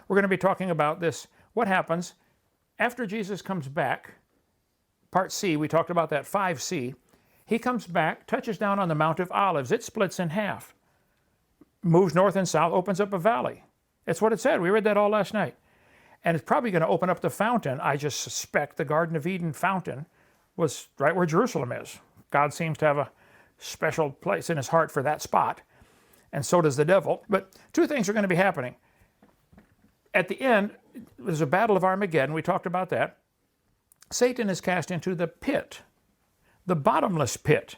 We're going to be talking about this, what happens after Jesus comes back. Part C, we talked about that 5C. He comes back, touches down on the Mount of Olives. It splits in half, moves north and south, opens up a valley. That's what it said. We read that all last night. And it's probably going to open up the fountain. I just suspect the Garden of Eden fountain was right where Jerusalem is. God seems to have a special place in his heart for that spot, and so does the devil. But two things are going to be happening. At the end, there's a battle of Armageddon. We talked about that. Satan is cast into the pit, the bottomless pit.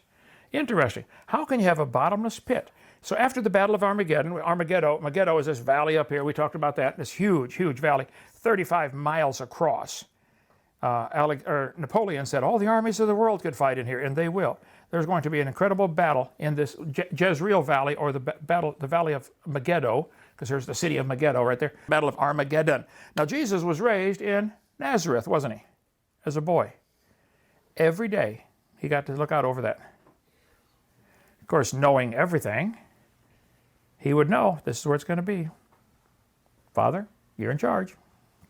Interesting. How can you have a bottomless pit? So after the battle of Armageddon, Megiddo is this valley up here. We talked about that. This huge, huge valley, 35 miles across. Napoleon said all the armies of the world could fight in here, and they will. There's going to be an incredible battle in this Jezreel Valley, or the Valley of Megiddo, because there's the city of Megiddo right there. Battle of Armageddon. Now Jesus was raised in Nazareth, wasn't he? As a boy. Every day he got to look out over that. Of course, knowing everything, he would know this is where it's going to be. Father, you're in charge.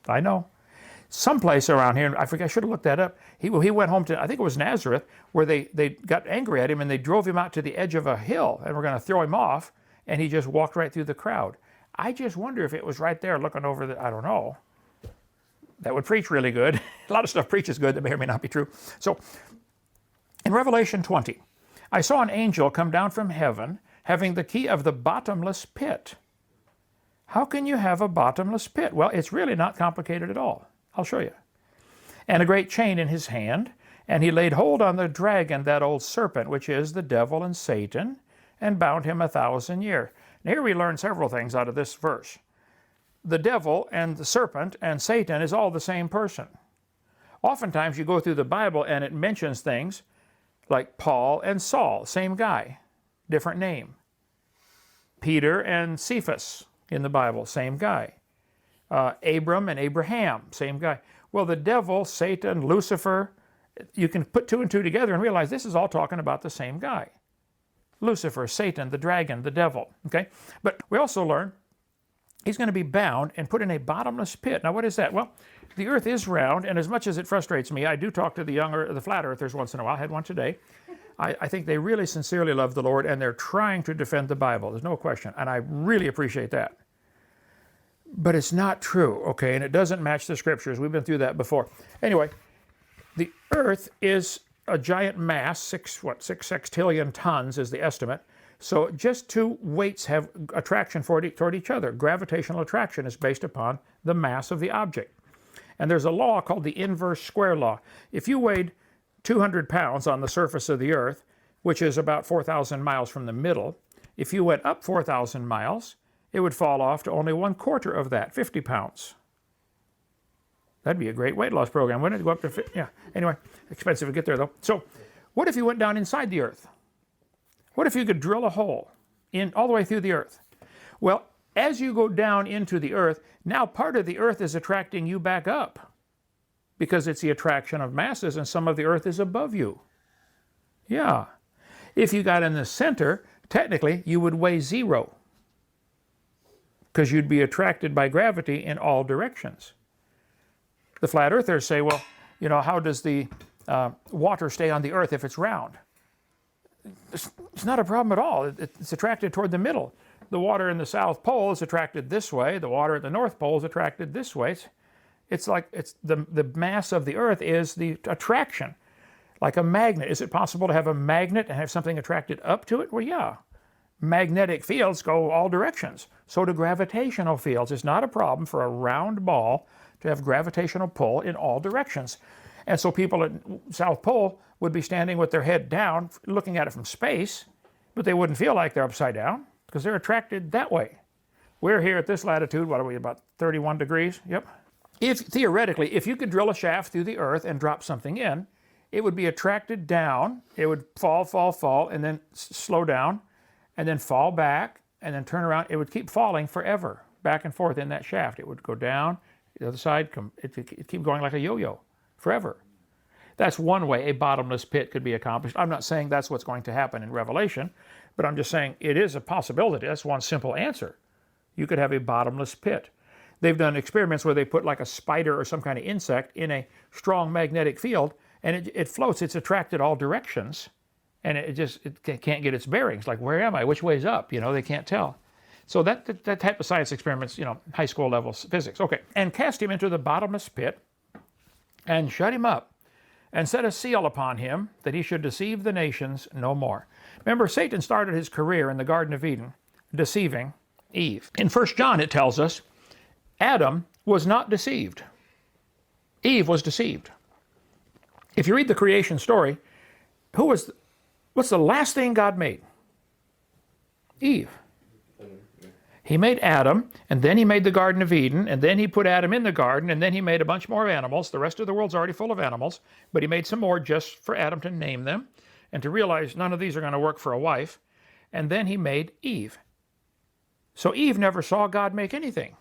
I know. Someplace around here, I forget, I should have looked that up. He went home to, I think it was Nazareth, where they got angry at him and they drove him out to the edge of a hill and were going to throw him off, and he just walked right through the crowd. I just wonder if it was right there looking over the, I don't know. That would preach really good. A lot of stuff preaches good that may or may not be true. So in Revelation 20, I saw an angel come down from heaven having the key of the bottomless pit. How can you have a bottomless pit? Well, it's really not complicated at all. I'll show you. And a great chain in his hand, and he laid hold on the dragon, that old serpent, which is the devil and Satan, and bound him 1,000 years. Now here we learn several things out of this verse. The devil and the serpent and Satan is all the same person. Oftentimes you go through the Bible and it mentions things like Paul and Saul, same guy, different name. Peter and Cephas in the Bible, same guy. Abram and Abraham, same guy. Well, the devil, Satan, Lucifer, you can put two and two together and realize this is all talking about the same guy. Lucifer, Satan, the dragon, the devil, okay? But we also learn he's going to be bound and put in a bottomless pit. Now, what is that? Well, the earth is round, and as much as it frustrates me, I do talk to the flat earthers once in a while. I had one today. I think they really sincerely love the Lord, and they're trying to defend the Bible. There's no question, and I really appreciate that. But it's not true, okay? And it doesn't match the scriptures. We've been through that before. Anyway, the earth is a giant mass, 6 sextillion tons is the estimate. So just two weights have attraction toward each other. Gravitational attraction is based upon the mass of the object. And there's a law called the inverse square law. If you weighed 200 pounds on the surface of the earth, which is about 4,000 miles from the middle, if you went up 4,000 miles, it would fall off to only 1/4 of that, 50 pounds. That'd be a great weight loss program, wouldn't it? Go up to, yeah. Anyway, expensive to get there though. So what if you went down inside the earth? What if you could drill a hole in all the way through the earth? Well, as you go down into the earth, now part of the earth is attracting you back up because it's the attraction of masses, and some of the earth is above you. Yeah. If you got in the center, technically you would weigh 0 because you'd be attracted by gravity in all directions. The flat earthers say, well, you know, how does the water stay on the earth if it's round? It's not a problem at all. It's attracted toward the middle. The water in the South Pole is attracted this way. The water at the North Pole is attracted this way. It's like the mass of the earth is the attraction, like a magnet. Is it possible to have a magnet and have something attracted up to it? Well, yeah. Magnetic fields go all directions. So do gravitational fields. It's not a problem for a round ball to have gravitational pull in all directions. And so people at South Pole would be standing with their head down, looking at it from space, but they wouldn't feel like they're upside down because they're attracted that way. We're here at this latitude, what are we, about 31 degrees? Yep. Theoretically, if you could drill a shaft through the earth and drop something in, it would be attracted down, it would fall, and then slow down, and then fall back, and then turn around. It would keep falling forever, back and forth in that shaft. It would go down, the other side, it'd keep going like a yo-yo, forever. That's one way a bottomless pit could be accomplished. I'm not saying that's what's going to happen in Revelation, but I'm just saying it is a possibility. That's one simple answer. You could have a bottomless pit. They've done experiments where they put like a spider or some kind of insect in a strong magnetic field, and it floats. It's attracted all directions, and it can't get its bearings. Like, where am I? Which way's up? They can't tell. So that type of science experiments, high school level physics. Okay, and cast him into the bottomless pit, and shut him up, and set a seal upon him, that he should deceive the nations no more. Remember, Satan started his career in the Garden of Eden, deceiving Eve. In 1 John, it tells us, Adam was not deceived. Eve was deceived. If you read the creation story, what's the last thing God made? Eve. He made Adam, and then he made the Garden of Eden, and then he put Adam in the garden, and then he made a bunch more animals. The rest of the world's already full of animals, but he made some more just for Adam to name them and to realize none of these are going to work for a wife. And then he made Eve. So Eve never saw God make anything.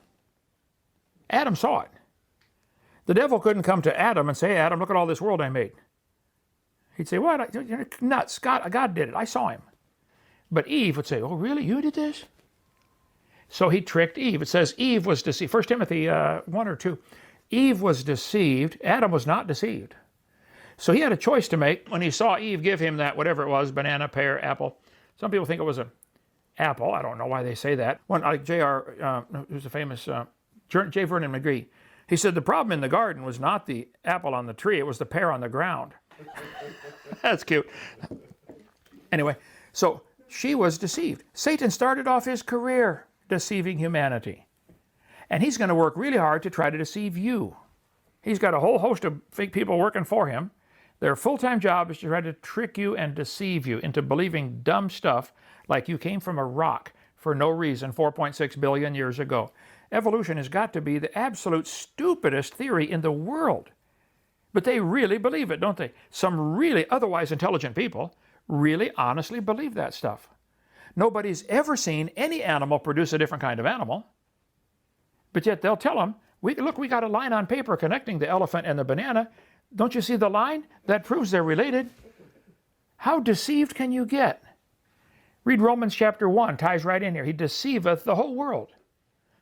Adam saw it. The devil couldn't come to Adam and say, hey, Adam, look at all this world I made. He'd say, what? You're nuts. God did it. I saw him. But Eve would say, oh, really? You did this? So he tricked Eve. It says Eve was deceived. 1 Timothy 1 or 2. Eve was deceived. Adam was not deceived. So he had a choice to make when he saw Eve give him that, whatever it was, banana, pear, apple. Some people think it was an apple. I don't know why they say that. One, like who's a famous, J. Vernon McGee, he said the problem in the garden was not the apple on the tree, it was the pear on the ground. That's cute. Anyway, so she was deceived. Satan started off his career deceiving humanity. And he's going to work really hard to try to deceive you. He's got a whole host of fake people working for him. Their full-time job is to try to trick you and deceive you into believing dumb stuff like you came from a rock for no reason 4.6 billion years ago. Evolution has got to be the absolute stupidest theory in the world. But they really believe it, don't they? Some really otherwise intelligent people really honestly believe that stuff. Nobody's ever seen any animal produce a different kind of animal. But yet they'll tell them, look, we got a line on paper connecting the elephant and the banana. Don't you see the line? That proves they're related. How deceived can you get? Read Romans chapter 1, ties right in here. He deceiveth the whole world.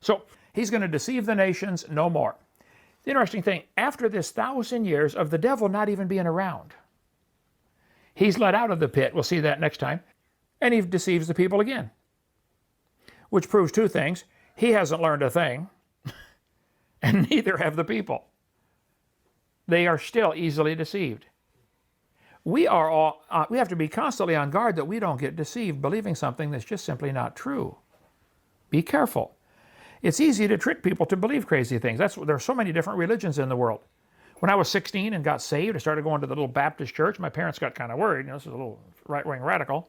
So he's going to deceive the nations no more. The interesting thing, after this 1,000 years of the devil not even being around, he's let out of the pit. We'll see that next time. And he deceives the people again, which proves two things. He hasn't learned a thing, and neither have the people. They are still easily deceived. We have to be constantly on guard that we don't get deceived believing something that's just simply not true. Be careful. It's easy to trick people to believe crazy things. There are so many different religions in the world. When I was 16 and got saved, I started going to the little Baptist church. My parents got kind of worried. This is a little right-wing radical.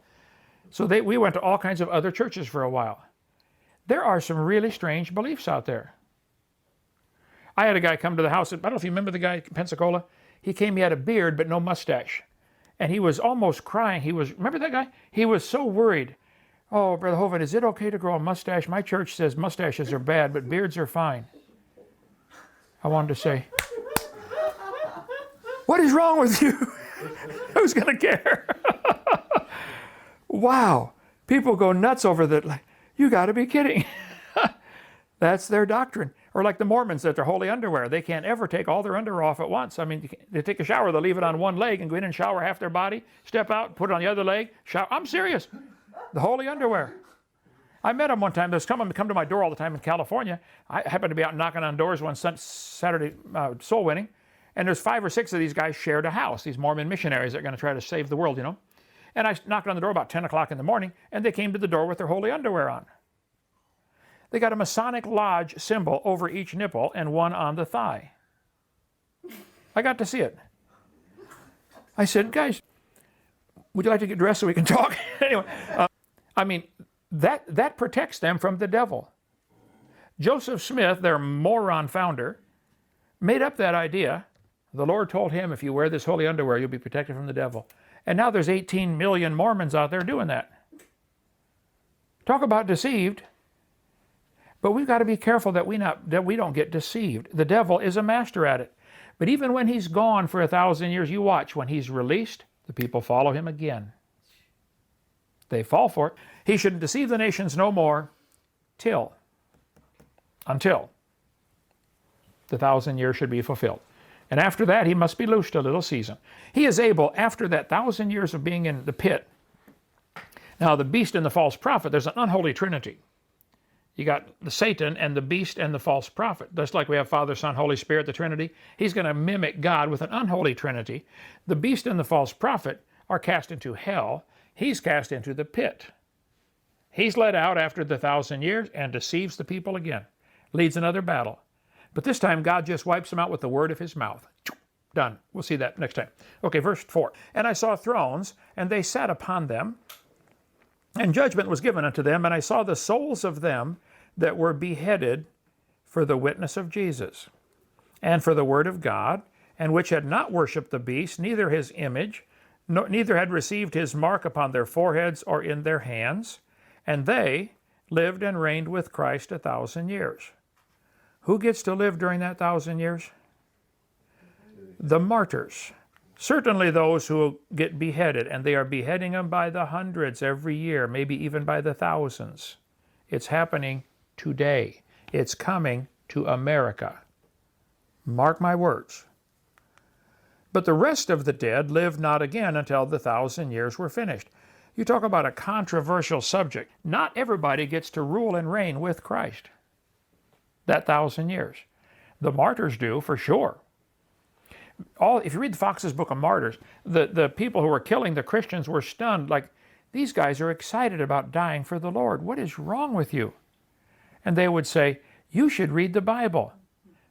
So we went to all kinds of other churches for a while. There are some really strange beliefs out there. I had a guy come to the house. I don't know if you remember the guy in Pensacola. He came, he had a beard but no mustache. And he was almost crying. Remember that guy? He was so worried. Oh, Brother Hovind, is it okay to grow a mustache? My church says mustaches are bad, but beards are fine. I wanted to say, what is wrong with you? Who's going to care? Wow. People go nuts over that. Like, you got to be kidding. That's their doctrine. Or like the Mormons that they're holy underwear. They can't ever take all their underwear off at once. I mean, they take a shower, they'll leave it on one leg and go in and shower half their body, step out, put it on the other leg, shower. I'm serious. The holy underwear. I met them one time. There's come to my door all the time in California. I happened to be out knocking on doors one Saturday soul winning, and there's 5 or 6 of these guys shared a house, these Mormon missionaries that are going to try to save the world, you know. And I knocked on the door about 10 o'clock in the morning, and they came to the door with their holy underwear on. They got a Masonic Lodge symbol over each nipple and one on the thigh. I got to see it. I said, guys, would you like to get dressed so we can talk? Anyway, I mean, that protects them from the devil. Joseph Smith, their moron founder, made up that idea. The Lord told him, if you wear this holy underwear, you'll be protected from the devil. And now there's 18 million Mormons out there doing that. Talk about deceived. But we've got to be careful that we don't get deceived. The devil is a master at it. But even when he's gone for 1,000 years, you watch, when he's released, the people follow him again. They fall for it. He should deceive the nations no more until the 1,000 years should be fulfilled. And after that, he must be loosed a little season. He is able, after that 1,000 years of being in the pit. Now, the beast and the false prophet, there's an unholy trinity. You got the Satan and the beast and the false prophet. Just like we have Father, Son, Holy Spirit, the Trinity. He's going to mimic God with an unholy trinity. The beast and the false prophet are cast into hell. He's cast into the pit. He's let out after the 1,000 years and deceives the people again. Leads another battle. But this time, God just wipes them out with the word of his mouth. Done. We'll see that next time. Okay, verse 4. And I saw thrones, and they sat upon them, and judgment was given unto them, and I saw the souls of them that were beheaded for the witness of Jesus, and for the word of God, and which had not worshipped the beast, neither his image, neither had received his mark upon their foreheads or in their hands, and they lived and reigned with Christ 1,000 years. Who gets to live during that 1,000 years? The martyrs. Certainly those who get beheaded, and they are beheading them by the hundreds every year, maybe even by the thousands. It's happening today. It's coming to America. Mark my words. But the rest of the dead lived not again until the 1,000 years were finished. You talk about a controversial subject. Not everybody gets to rule and reign with Christ that 1,000 years. The martyrs do, for sure. If you read Fox's Book of Martyrs, the people who were killing the Christians were stunned, like, these guys are excited about dying for the Lord. What is wrong with you? And they would say, you should read the Bible.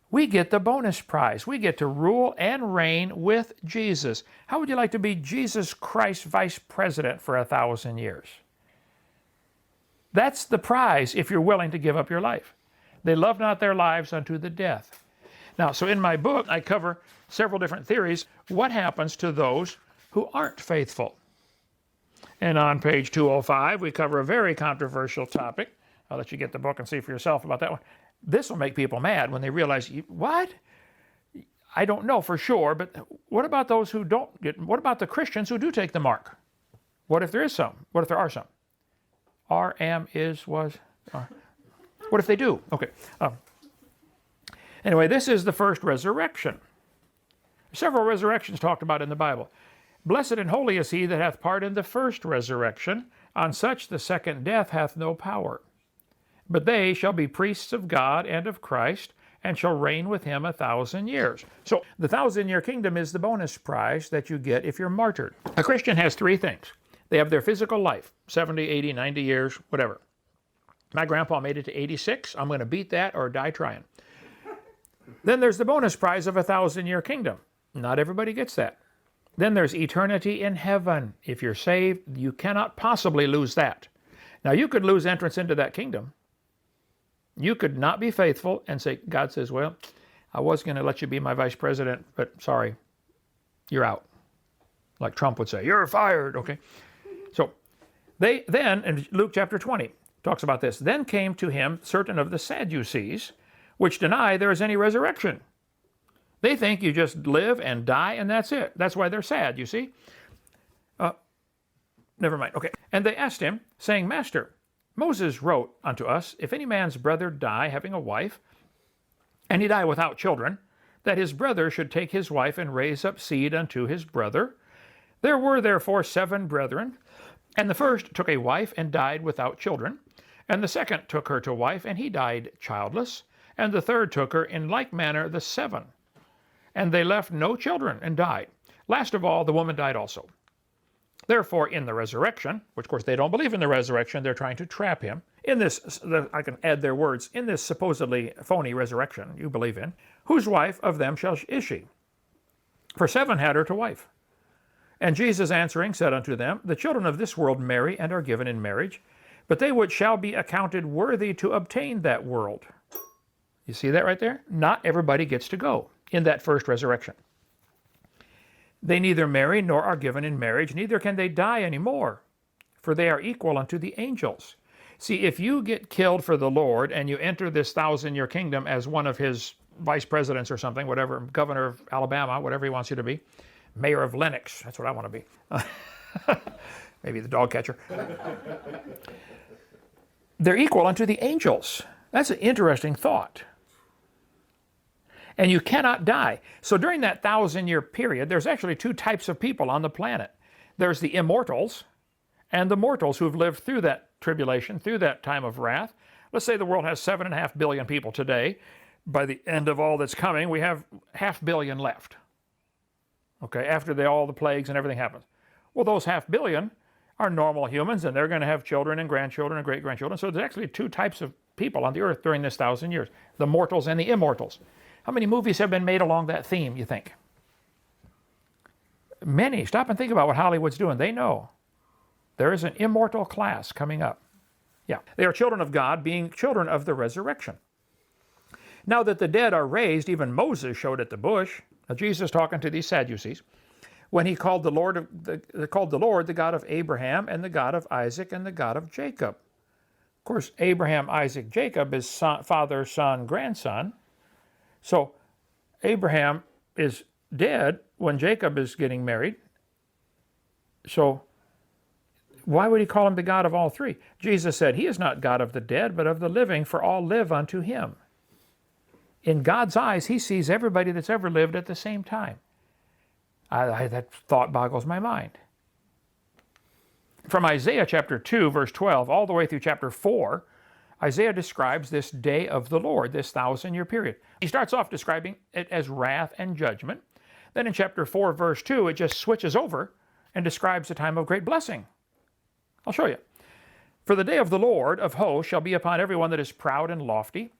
We get the bonus prize. We get to rule and reign with Jesus. How would you like to be Jesus Christ vice president for 1,000 years? That's the prize if you're willing to give up your life. They love not their lives unto the death. Now, so in my book, I cover several different theories. What happens to those who aren't faithful? And on page 205, we cover a very controversial topic. I'll let you get the book and see for yourself about that one. This will make people mad when they realize, what? I don't know for sure, but what about those who don't get, what about the Christians who do take the mark? What if there is some? What if there are some? Are, am, is, was, are. What if they do? Okay. Anyway, this is the first resurrection. Several resurrections talked about in the Bible. Blessed and holy is he that hath part in the first resurrection. On such the second death hath no power. But they shall be priests of God and of Christ, and shall reign with him 1,000 years. So the 1,000-year kingdom is the bonus prize that you get if you're martyred. A Christian has three things. They have their physical life, 70, 80, 90 years, whatever. My grandpa made it to 86. I'm going to beat that or die trying. Then there's the bonus prize of 1,000-year kingdom. Not everybody gets that. Then there's eternity in heaven. If you're saved, you cannot possibly lose that. Now, you could lose entrance into that kingdom. You could not be faithful and say, God says, well, I was going to let you be my vice president, but sorry, you're out. Like Trump would say, you're fired, okay? So they then, in Luke chapter 20, talks about this. Then came to him certain of the Sadducees, which deny there is any resurrection. They think you just live and die and that's it. That's why they're sad, you see. Never mind, okay. And they asked him, saying, Master, Moses wrote unto us, if any man's brother die having a wife, and he die without children, that his brother should take his wife and raise up seed unto his brother. There were therefore 7 brethren, and the first took a wife and died without children, and the second took her to wife, and he died childless, and the third took her in like manner the 7. And they left no children and died. Last of all, the woman died also. Therefore, in the resurrection, which of course they don't believe in the resurrection, they're trying to trap him. In this, I can add their words, in this supposedly phony resurrection you believe in, whose wife of them is she? For 7 had her to wife. And Jesus answering said unto them, the children of this world marry and are given in marriage, but they which shall be accounted worthy to obtain that world You see that right there? Not everybody gets to go in that first resurrection. They neither marry nor are given in marriage, neither can they die anymore, for they are equal unto the angels. See, if you get killed for the Lord and you enter this 1,000-year kingdom as one of his vice presidents or something, whatever, governor of Alabama, whatever he wants you to be, mayor of Lenox, that's what I want to be. Maybe the dog catcher. They're equal unto the angels. That's an interesting thought. And you cannot die. So during that 1,000-year period, there's actually two types of people on the planet. There's the immortals and the mortals who've lived through that tribulation, through that time of wrath. Let's say the world has 7.5 billion people today. By the end of all that's coming, we have 500 million left. Okay, after all the plagues and everything happens. Well, those 500 million are normal humans, and they're going to have children and grandchildren and great-grandchildren. So there's actually two types of people on the earth during this 1,000 years, the mortals and the immortals. How many movies have been made along that theme, you think? Many. Stop and think about what Hollywood's doing. They know. There is an immortal class coming up. Yeah. They are children of God, being children of the resurrection. Now that the dead are raised, even Moses showed at the bush. Now Jesus talking to these Sadducees, when he called the Lord the God of Abraham and the God of Isaac and the God of Jacob. Of course, Abraham, Isaac, Jacob is father, son, grandson. So Abraham is dead when Jacob is getting married. So why would he call him the God of all three? Jesus said, he is not God of the dead, but of the living, for all live unto him. In God's eyes, he sees everybody that's ever lived at the same time. That thought boggles my mind. From Isaiah chapter 2, verse 12, all the way through chapter 4, Isaiah describes this day of the Lord, this 1,000-year period. He starts off describing it as wrath and judgment. Then in chapter 4, verse 2, it just switches over and describes a time of great blessing. I'll show you. For the day of the Lord of hosts shall be upon everyone that is proud and lofty,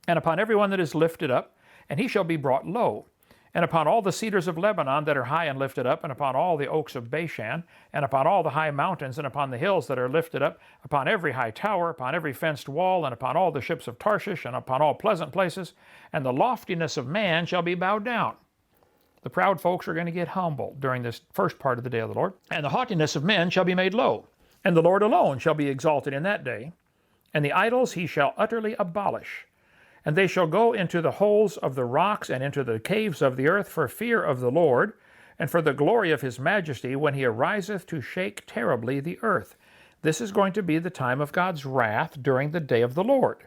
and upon everyone that is lifted up, and he shall be brought low. And upon all the cedars of Lebanon that are high and lifted up, and upon all the oaks of Bashan, and upon all the high mountains, and upon the hills that are lifted up, upon every high tower, upon every fenced wall, and upon all the ships of Tarshish, and upon all pleasant places, and the loftiness of man shall be bowed down. The proud folks are going to get humbled during this first part of the day of the Lord. And the haughtiness of men shall be made low, and the Lord alone shall be exalted in that day. And the idols he shall utterly abolish. And they shall go into the holes of the rocks and into the caves of the earth for fear of the Lord, and for the glory of his majesty, when he ariseth to shake terribly the earth. This is going to be the time of God's wrath during the day of the Lord.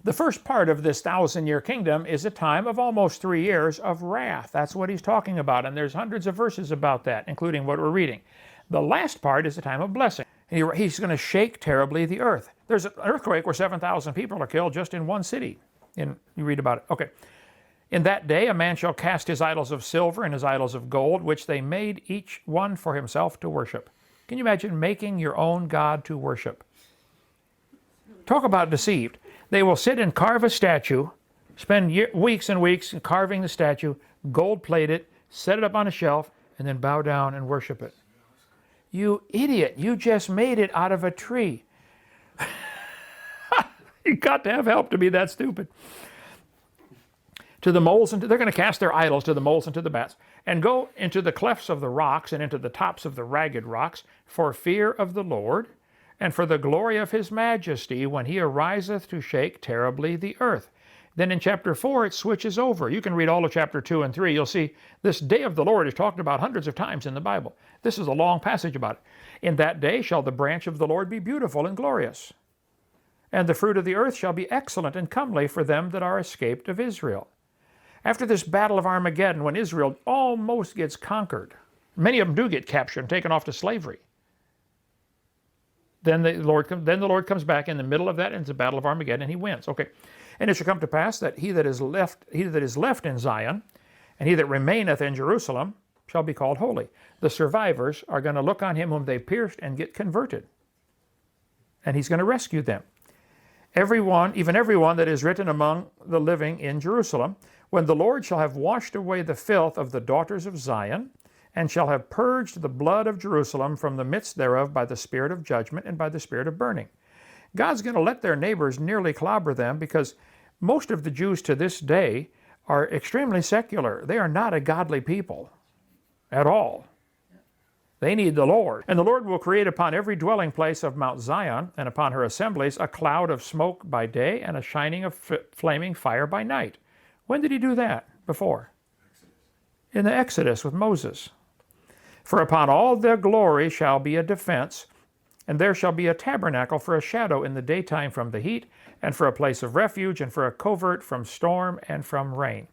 The first part of this 1,000-year kingdom is a time of almost 3 years of wrath. That's what he's talking about, and there's hundreds of verses about that, including what we're reading. The last part is a time of blessing. He's going to shake terribly the earth. There's an earthquake where 7,000 people are killed just in one city. You read about it. Okay. In that day a man shall cast his idols of silver and his idols of gold, which they made each one for himself to worship. Can you imagine making your own God to worship? Talk about deceived. They will sit and carve a statue, spend weeks and weeks carving the statue, gold plate it, set it up on a shelf, and then bow down and worship it. You idiot, you just made it out of a tree. You got to have help to be that stupid. To the moles, they're going to cast their idols to the moles and to the bats, and go into the clefts of the rocks and into the tops of the ragged rocks, for fear of the Lord, and for the glory of his majesty, when he ariseth to shake terribly the earth. Then in chapter 4, it switches over. You can read all of chapter 2 and 3. You'll see this day of the Lord is talked about hundreds of times in the Bible. This is a long passage about it. In that day shall the branch of the Lord be beautiful and glorious, and the fruit of the earth shall be excellent and comely for them that are escaped of Israel. After this battle of Armageddon, when Israel almost gets conquered, many of them do get captured and taken off to slavery. Then the Lord comes back in the middle of that, and it's the battle of Armageddon, and he wins. Okay. And it shall come to pass that he that is left in Zion, and he that remaineth in Jerusalem, shall be called holy. The survivors are going to look on him whom they pierced and get converted. And he's going to rescue them. Everyone, even everyone that is written among the living in Jerusalem, when the Lord shall have washed away the filth of the daughters of Zion, and shall have purged the blood of Jerusalem from the midst thereof by the spirit of judgment and by the spirit of burning. God's going to let their neighbors nearly clobber them, because Most of the Jews to this day are extremely secular. They are not a godly people at all. They need the Lord. And the Lord will create upon every dwelling place of Mount Zion and upon her assemblies a cloud of smoke by day and a shining of flaming fire by night. When did he do that before? In the Exodus with Moses. For upon all their glory shall be a defense, and there shall be a tabernacle for a shadow in the daytime from the heat, and for a place of refuge, and for a covert from storm and from rain.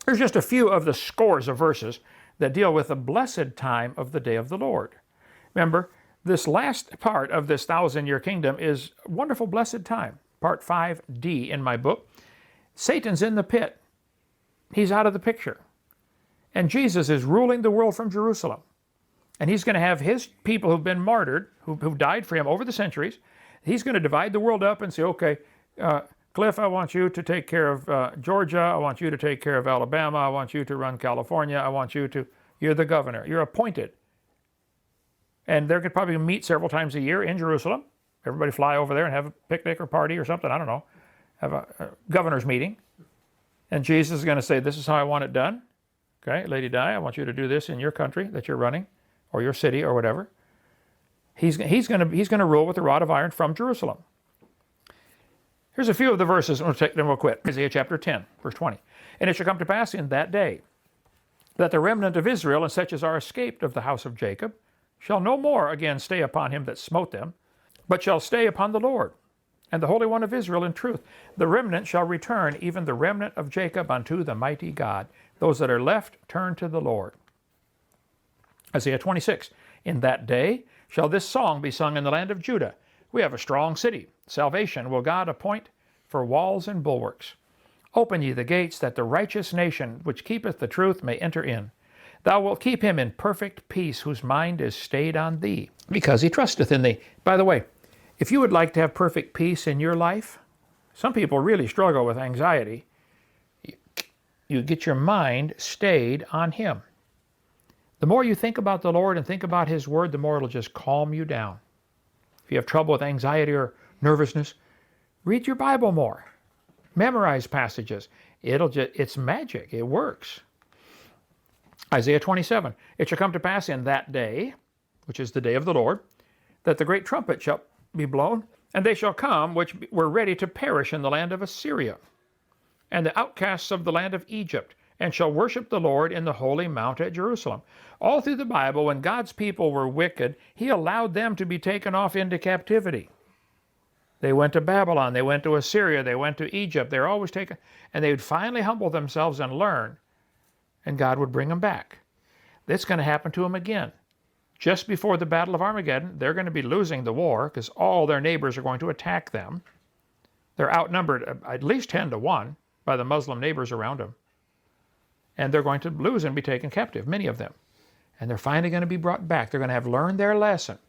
There's just a few of the scores of verses that deal with the blessed time of the day of the Lord. Remember, this last part of this 1,000-year kingdom is a wonderful blessed time. Part 5D in my book. Satan's in the pit. He's out of the picture. And Jesus is ruling the world from Jerusalem. And he's going to have his people who've been martyred, who've died for him over the centuries. He's going to divide the world up and say, okay, Cliff, I want you to take care of Georgia. I want you to take care of Alabama. I want you to run California. I want you to, you're the governor. You're appointed. And they're going to probably meet several times a year in Jerusalem. Everybody fly over there and have a picnic or party or something. I don't know. Have a governor's meeting. And Jesus is going to say, this is how I want it done. Okay, Lady Di, I want you to do this in your country that you're running, or your city, or whatever. He's going to rule with a rod of iron from Jerusalem. Here's a few of the verses, and then we'll quit. Isaiah chapter 10, verse 20. And it shall come to pass in that day that the remnant of Israel, and such as are escaped of the house of Jacob, shall no more again stay upon him that smote them, but shall stay upon the Lord, and the Holy One of Israel in truth. The remnant shall return, even the remnant of Jacob, unto the mighty God. Those that are left turn to the Lord. Isaiah 26. In that day shall this song be sung in the land of Judah. We have a strong city. Salvation will God appoint for walls and bulwarks. Open ye the gates, that the righteous nation, which keepeth the truth, may enter in. Thou wilt keep him in perfect peace, whose mind is stayed on thee, because he trusteth in thee. By the way, if you would like to have perfect peace in your life, some people really struggle with anxiety. You get your mind stayed on him. The more you think about the Lord and think about his word, the more it'll just calm you down. If you have trouble with anxiety or nervousness, read your Bible more. Memorize passages. It's magic. It works. Isaiah 27. It shall come to pass in that day, which is the day of the Lord, that the great trumpet shall be blown, and they shall come which were ready to perish in the land of Assyria, and the outcasts of the land of Egypt, and shall worship the Lord in the holy mount at Jerusalem. All through the Bible, when God's people were wicked, he allowed them to be taken off into captivity. They went to Babylon, they went to Assyria, they went to Egypt. They were always taken, and they would finally humble themselves and learn, and God would bring them back. That's going to happen to them again. Just before the Battle of Armageddon, they're going to be losing the war because all their neighbors are going to attack them. They're outnumbered at least 10-1 by the Muslim neighbors around them. And they're going to lose and be taken captive, many of them. And they're finally going to be brought back. They're going to have learned their lesson.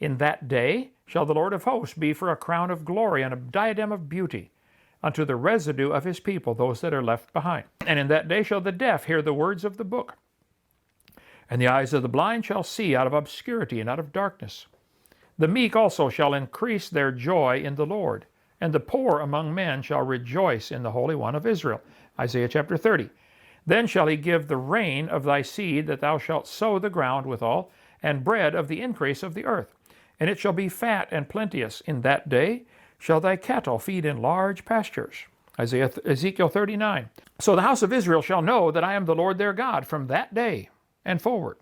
In that day shall the Lord of hosts be for a crown of glory and a diadem of beauty unto the residue of his people, those that are left behind. And in that day shall the deaf hear the words of the book, and the eyes of the blind shall see out of obscurity and out of darkness. The meek also shall increase their joy in the Lord, and the poor among men shall rejoice in the Holy One of Israel. Isaiah chapter 30. Then shall he give the rain of thy seed, that thou shalt sow the ground withal, and bread of the increase of the earth. And it shall be fat and plenteous. In that day shall thy cattle feed in large pastures. Ezekiel 39. So the house of Israel shall know that I am the Lord their God from that day and forward.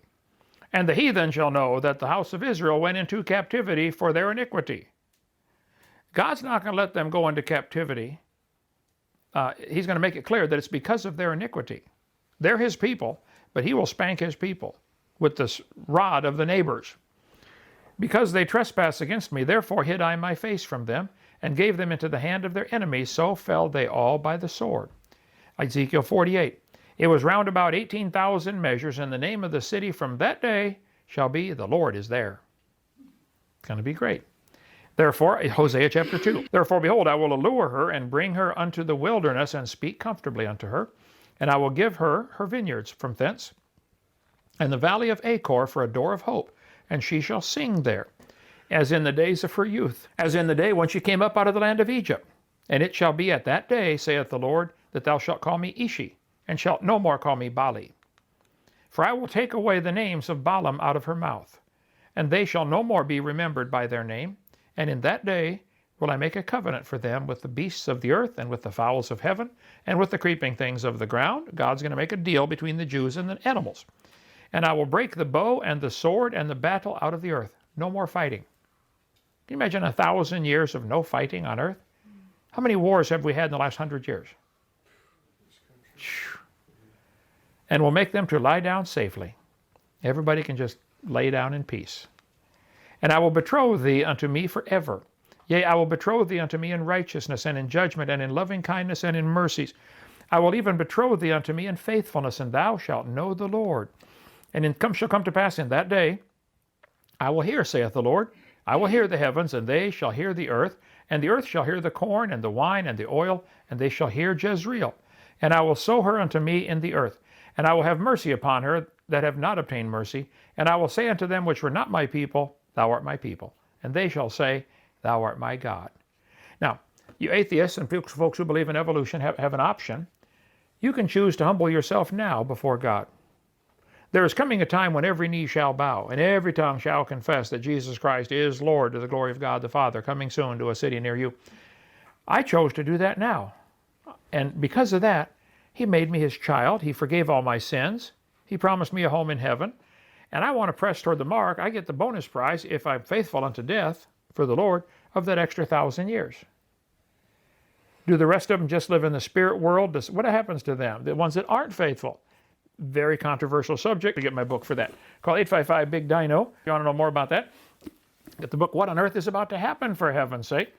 And the heathen shall know that the house of Israel went into captivity for their iniquity. God's not going to let them go into captivity. He's going to make it clear that it's because of their iniquity. They're his people, but he will spank his people with this rod of the neighbors. Because they trespass against me, therefore hid I my face from them, and gave them into the hand of their enemies, so fell they all by the sword. Ezekiel 48. It was round about 18,000 measures, and the name of the city from that day shall be, the Lord is there. It's going to be great. Therefore, Hosea chapter 2. Therefore, behold, I will allure her and bring her unto the wilderness and speak comfortably unto her. And I will give her her vineyards from thence, and the valley of Achor for a door of hope. And she shall sing there, as in the days of her youth, as in the day when she came up out of the land of Egypt. And it shall be at that day, saith the Lord, that thou shalt call me Ishi, and shalt no more call me Bali. For I will take away the names of Balaam out of her mouth, and they shall no more be remembered by their name. And in that day will I make a covenant for them with the beasts of the earth, and with the fowls of heaven, and with the creeping things of the ground. God's going to make a deal between the Jews and the animals. And I will break the bow and the sword and the battle out of the earth. No more fighting. Can you imagine 1,000 years of no fighting on earth? How many wars have we had in the last 100 years? And we'll make them to lie down safely. Everybody can just lay down in peace. And I will betroth thee unto me forever. Yea, I will betroth thee unto me in righteousness and in judgment and in loving kindness and in mercies. I will even betroth thee unto me in faithfulness, and thou shalt know the Lord. And shall come to pass in that day, I will hear, saith the Lord, I will hear the heavens, and they shall hear the earth, and the earth shall hear the corn and the wine and the oil, and they shall hear Jezreel. And I will sow her unto me in the earth, and I will have mercy upon her that have not obtained mercy, and I will say unto them which were not my people, thou art my people, and they shall say, thou art my God. Now, you atheists and folks who believe in evolution have an option. You can choose to humble yourself now before God. There is coming a time when every knee shall bow, and every tongue shall confess that Jesus Christ is Lord, to the glory of God the Father, coming soon to a city near you. I chose to do that now. And because of that, He made me His child. He forgave all my sins. He promised me a home in heaven. And I want to press toward the mark. I get the bonus prize, if I'm faithful unto death for the Lord, of that extra 1,000 years. Do the rest of them just live in the spirit world? What happens to them? The ones that aren't faithful? Very controversial subject. To get my book for that. Call 855-BIG-DINO. If you want to know more about that, get the book, What on Earth is About to Happen, for heaven's sake.